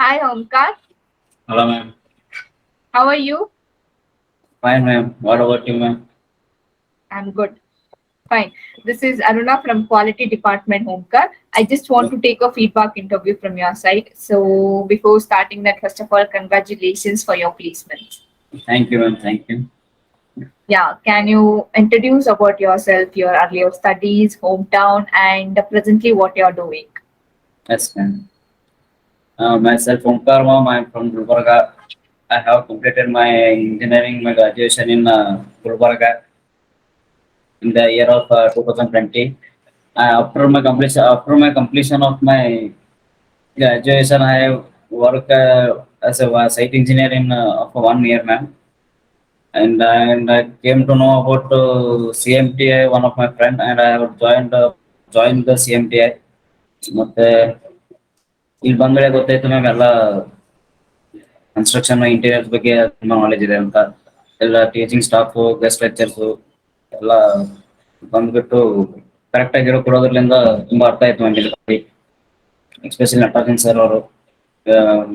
Hi, Omkar. Hello, ma'am. How are you? Fine, ma'am. What about you, ma'am? I'm good. Fine. This is Aruna from Quality Department, Omkar. I just want Yeah. to take a feedback interview from your side. So, before starting that, first of all, congratulations for your placement. Thank you, ma'am. Thank you. Yeah, can you introduce about yourself, your earlier studies, hometown, and presently what you're doing? Yes, ma'am. Myself, Omkar, ma'am. I'm from Gulbarga. I have completed my engineering, my graduation in Gulbarga in the year of 2020. After my completion of my graduation, I have worked as a site engineer in for 1 year, ma'am. And I came to know about CMTI, one of my friend, and I have joined the CMTI. ಮತ್ತೆ ಇಲ್ಲಿ ಬಂದ್ಮೇಲೆ ಗೊತ್ತಾಯ್ತು ma'am ಎಲ್ಲ construction interiors ಬಗ್ಗೆ ತುಂಬಾ knowledge ಇದೆ ಅಂತ. ಎಲ್ಲ ಟೀಚಿಂಗ್ ಸ್ಟಾಫ್, ಗೆಸ್ಟ್ ಲೆಕ್ಚರ್ಸ್ ಎಲ್ಲ ಬಂದ್ಬಿಟ್ಟು ಕರೆಕ್ಟ್ ಆಗಿ ಕೊಡೋದ್ರಿಂದ ತುಂಬಾ ಅರ್ಥ ಆಯ್ತು ಮ್ಯಾಮ್ ಇಲ್ಲಿ. ಎಸ್ಪೆಷಲಿ ನಟರಾಜನ್ ಸರ್ ಅವರು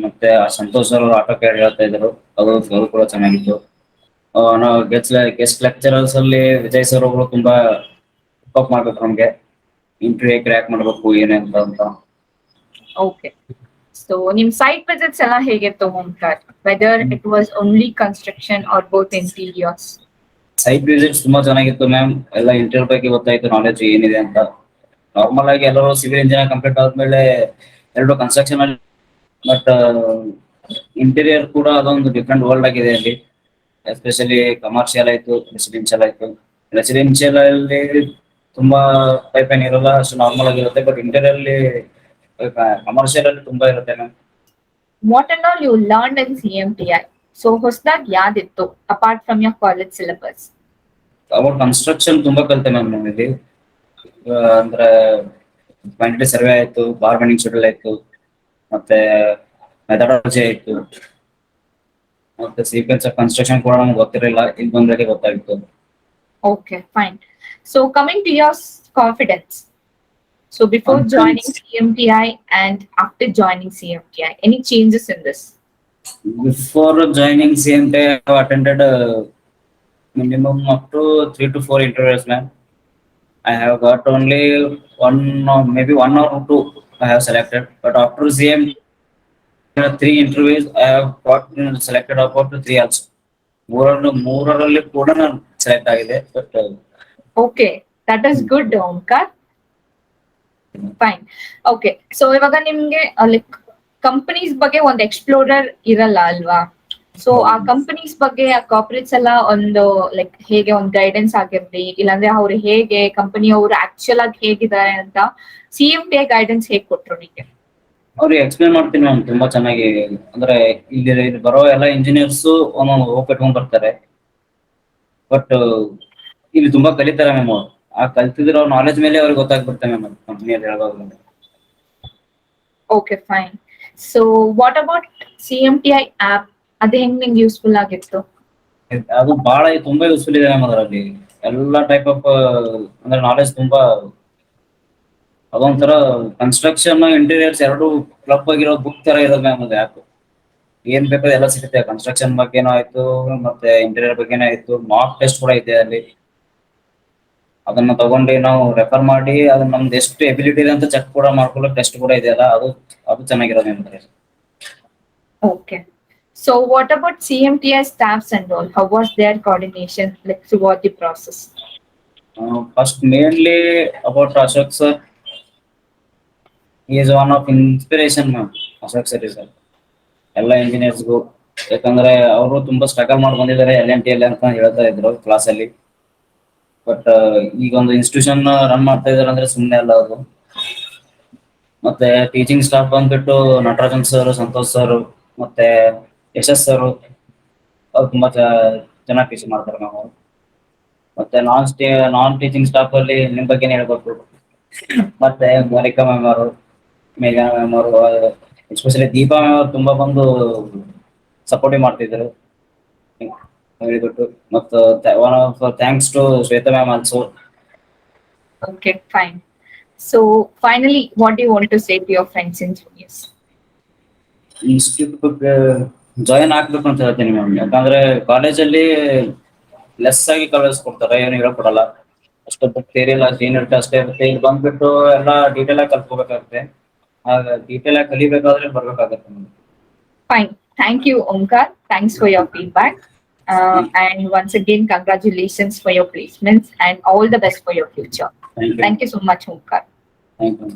ಮತ್ತೆ ಆ ಸಂತೋಷ್ ಸರ್ ಅವರು ಆಟೋ ಕೇಳಿ ಹೇಳ್ತಾ ಇದ್ರು. ಅದು ಕೂಡ ಚೆನ್ನಾಗಿತ್ತು. ನಾವು ಗೆಸ್ಟ್ ಲೆಕ್ಚರರ್ಸ್ ಅಲ್ಲಿ ವಿಜಯ್ ಸರ್ ಅವರು ತುಂಬಾ ಅಪ್ ಮಾಡ್ಬೇಕು ನಮ್ಗೆ, ಇಂಟರ್ವ್ಯೂ ಕ್ರ್ಯಾಕ್ ಮಾಡ್ಬೇಕು ಏನೇ ಅಂತ. Okay. So, ನಿಮ್ಮ site visits ಎಲ್ಲ ಹೇಗಿತ್ತು, Omkar? Whether it was only construction or both interiors? Site visits ತುಂಬಾ ಚೆನ್ನಾಗಿತ್ತು ಮ್ಯಾಮ್. ಎಲ್ಲ ಇಂಟೀರಿಯರ್ ಬಗ್ಗೆ ಗೊತ್ತಾಯ್ತು, ನಾಲೆಜ್ ಏನಿದೆ ಅಂತ. ನಾರ್ಮಲ್ ಆಗಿ ಎಲ್ಲರೂ ಸಿವಿಲ್ ಇಂಜಿನಿಯರ್ ಕಂಪ್ಲೀಟ್ ಆದ್ಮೇಲೆ ಎರಡು ಕನ್ಸ್ಟ್ರಕ್ಷನ್ ಅಲ್ಲಿ, ಬಟ್ ಇಂಟೀರಿಯರ್ ಕೂಡ ಅದೊಂದು ಡಿಫ್ರೆಂಟ್ ವರ್ಲ್ಡ್ ಆಗಿದೆ ಅಲ್ಲಿ. ಎಸ್ಪೆಷಲಿ ಕಮರ್ಷಿಯಲ್ ಆಯ್ತು, ರೆಸಿಡೆನ್ಷಿಯಲ್ ಆಯ್ತು. ರೆಸಿಡೆನ್ಷಿಯಲ್ ಅಲ್ಲಿ ತುಂಬಾ ಟೈಪ್ ಏನಿರಲ್ಲ, ಅಷ್ಟು ನಾರ್ಮಲ್ ಆಗಿರುತ್ತೆ. ಬಟ್ ಇಂಟೀರಿಯರ್ ಅಲ್ಲಿ ಕಮರ್ಷಿಯಲ್ ಅಲ್ಲಿ ತುಂಬಾ ಇರುತ್ತೆ ma'am. What and all you learned in CMTI? So, ಹೊಸದಾಗಿ ಯಾವ್ದಿತ್ತು apart from your college syllabus? ಅವಾಗ ಕನ್ಸ್ಟ್ರಕ್ಷನ್ ತುಂಬಾ ಕಲಿತೆ ಮ್ಯಾಮ್ ನಮ್ಮಲ್ಲಿ. ಅಂದ್ರೆ ಕ್ವಾಂಟಿಟಿ ಸರ್ವೆ ಆಯ್ತು, ಬಾರ್ಗನಿಂಗ್ ಶೆಡ್ಯೂಲ್ ಆಯ್ತು, ಮತ್ತೆ ಮೆಥಡಾಲಜಿ ಆಯ್ತು, ಮತ್ತೆ ಸೀಕ್ವೆನ್ಸ್ ಆಫ್ ಕನ್ಸ್ಟ್ರಕ್ಷನ್ ಕೂಡ ನಮ್ಗೆ ಗೊತ್ತಿರಲಿಲ್ಲ, ಇಲ್ಲಿ ಬಂದಾಗ ಗೊತ್ತಾಗಿತ್ತು. Okay, fine. So, coming to your confidence. So, before joining Confidence. CMTI and after joining CMTI, any changes in this? Before joining CMT, I have attended minimum up to 3 to 4 interviews, ma'am. I have got only one or maybe one or two I have selected. But after CMT, 3 interviews, I have got selected about three also. ಮೂರರಲ್ಲಿ ಕೂಡ ನಾನು select ಆಗಿದೆ. But Okay, that is good, Omkar. Fine. Okay. So, ಇವಾಗ ನಿಮ್ಗೆ like companies ಬಗ್ಗೆ ಒಂದು explorer ಇರಲ್ಲ ಅಲ್ವಾ? ಸೊ ಆ ಕಂಪನೀಸ್ ಬಗ್ಗೆ ಆ ಕಾರ್ಪೊರೇಟ್ಸ್ ಎಲ್ಲ ಒಂದು ಲೈಕ್ ಹೇಗೆ ಒಂದು ಗೈಡೆನ್ಸ್ ಆಗಿರ್ಲಿ, ಇಲ್ಲಾಂದ್ರೆ ಅವ್ರು ಹೇಗೆ ಕಂಪನಿಯವರು ಆಕ್ಚುಲ್ ಆಗಿ ಹೇಗಿದ್ದಾರೆ ಅಂತ CMTI ಗೈಡೆನ್ಸ್ ಹೇಗೆ ಕೊಟ್ರು ನಿಮಗೆ? ಅವ್ರಿಗೆ ಎಕ್ಸ್ಪ್ಲೇನ್ ಮಾಡ್ತೀನಿ ಮ್ಯಾಮ್ ತುಂಬಾ ಚೆನ್ನಾಗಿ. ಅಂದ್ರೆ ಇಲ್ಲಿ ಬರೋ ಎಲ್ಲ ಇಂಜಿನಿಯರ್ಸ್ ಒಂದೊಂದು ಹೋಪ್ ಇಟ್ಕೊಂಡ್ ಬರ್ತಾರೆ. ಬಟ್ ಇಲ್ಲಿ ತುಂಬಾ ಕಲಿತಾರೆ ಮ್ಯಾಮ್ ಅವ್ರು. ಆ ಕಲ್ತಿದ್ರ ನಾಲೆಜ್ ಮೇಲೆ ಅವ್ರಿಗೆ ಗೊತ್ತಾಗ್ಬಿಡ್ತಾರೆ ಮ್ಯಾಮ್ ಕಂಪ್ನಿಯಲ್ಲಿ ಹೇಳೋದ್ರಿಂದ. Okay fine. So what about CMTI app? ಅದು ಹೆಂಗ್ ನಿಂಗೆ ಯೂಸ್ಫುಲ್ ಆಗಿತ್ತು? ಅದು ತುಂಬಾ ಯೂಸ್ಫುಲ್ ಇದೆ ಮ್ಯಾಮ್ ಅದರಲ್ಲಿ. ಎಲ್ಲಾ ಟೈಪ್ ಆಫ್ ಅಂದ್ರೆ ನಾಲೆಜ್ ತುಂಬಾ, ಅದೊಂಥರ ಕನ್ಸ್ಟ್ರಕ್ಷನ್ ಇಂಟೀರಿಯರ್ಸ್ ಎರಡು ಕ್ಲಬ್ ಆಗಿರೋ ಬುಕ್ ತರ ಇರೋದು ಮ್ಯಾಮ್ ಅದು ಆ್ಯಪ್. ಏನ್ ಬೇಕಾದ್ರೆ ಎಲ್ಲ ಸಿಗುತ್ತೆ, ಕನ್ಸ್ಟ್ರಕ್ಷನ್ ಬಗ್ಗೆನೂ ಆಯ್ತು, ಮತ್ತೆ ಇಂಟೀರಿಯರ್ ಬಗ್ಗೆನೂ ಆಯ್ತು. ಮಾರ್ಕ್ ಟೆಸ್ಟ್ ಕೂಡ ಇದೆ ಅಲ್ಲಿ. ಅದನ್ನ ತಗೊಂಡು ನಾವು ರೆಫರ್ ಮಾಡಿ ಅದನ್ನ ನಮ್ದು ಎಷ್ಟು ಎಬಿಲಿಟಿ ಇದೆ ಅಂತ ಚೆಕ್ ಕೂಡ ಮಾಡ್ಕೊಳ್ಳೋ ಟೆಸ್ಟ್ ಕೂಡ ಇದೆಯಲ್ಲ, ಅದು ಚೆನ್ನಾಗಿರೋದು ನಿಮ್ಗೆ. Okay. So what about CMTI staffs and all? How was their coordination like throughout the process? First mainly about Ashok sir, is one of inspiration ma'am. Ashok sir is ಎಲ್ಲ ಇಂಜಿನಿಯರ್ಸ್ಗೂ. ಯಾಕಂದ್ರೆ ಅವರು ತುಂಬಾ ಸ್ಟ್ರಗಲ್ ಮಾಡಿ ಬಂದಿದ್ದಾರೆ LNT ಅಂತ ಹೇಳ್ತಾ ಇದ್ರು ಕ್ಲಾಸಲ್ಲಿ. ಬಟ್ ಈಗ ಒಂದು ಇನ್ಸ್ಟಿಟ್ಯೂಷನ್ ರನ್ ಮಾಡ್ತಾ ಇದಾರೆ ಅಂದ್ರೆ ಸುಮ್ಮನೆ ಅಲ್ಲ ಅದು. ಮತ್ತೆ ಟೀಚಿಂಗ್ ಸ್ಟಾಫ್ ಬಂದ್ಬಿಟ್ಟು ನಟರಾಜನ್ ಸರ್, ಸಂತೋಷ್ ಸರ್, ಮತ್ತೆ ಯಶಸ್ ಸರ್, ಅವ್ರು ತುಂಬಾ ಚೆನ್ನಾಗಿ ಟೀಚ್ ಮಾಡ್ತಾರೆ ನಾವು. ಮತ್ತೆ ನಾನ್ ಟೀಚಿಂಗ್ ಸ್ಟಾಫ್ ಅಲ್ಲಿ ನಿಮ್ ಬಗ್ಗೆನೇ ಹೇಳ್ಬೇಕು. ಮತ್ತೆ ಮೋನಿಕಾ ಮ್ಯಾಮ್ ಅವರು, ಮೇಘನಾ ಮ್ಯಾಮ್ ಅವರು, ಎಸ್ಪೆಷಲಿ ದೀಪಾ ಮ್ಯಾಮ್ ಅವರು ತುಂಬಾ ಬಂದು ಸಪೋರ್ಟಿವ್ ಮಾಡ್ತಿದ್ರು. Very good. ಮತ್ತು one of thanks to Shweta ma'am also. Okay, fine. So finally, what do you want to say to your friends and juniors? Institute ಬಗ್ಗೆ ಜಾಯಿನ್ ಆಗ್ಬೇಕು ಅಂತ ಹೇಳ್ತೀನಿ ಮ್ಯಾಮ್. ಯಾಕಂದ್ರೆ ಕಾಲೇಜಲ್ಲಿ ಲೆಸ್ ಆಗಿ ಕಲಿಸ್ಕೊಡ್ತಾರೆ, ಏನು ಹೇಳ್ಕೊಡಲ್ಲ. ಅಷ್ಟು ಥಿಯರಿ ಇಲ್ಲ, ಸೀನಿಯರ್ ಅಷ್ಟೇ ಇರುತ್ತೆ. ಇಲ್ಲಿ ಬಂದ್ಬಿಟ್ಟು ಎಲ್ಲ ಡೀಟೇಲ್ ಆಗಿ ಕಲ್ತ್ಕೋಬೇಕಾಗುತ್ತೆ. ಆಗ ಡೀಟೇಲ್ ಆಗಿ ಕಲಿಬೇಕಾದ್ರೆ ಬರ್ಬೇಕಾಗತ್ತೆ ನಮ್ಗೆ. Fine. Thank you, Omkar. Thanks for your feedback. And once again, congratulations for your placements and all the best for your future. Thank you. Thank you so much, Omkar. Thank you.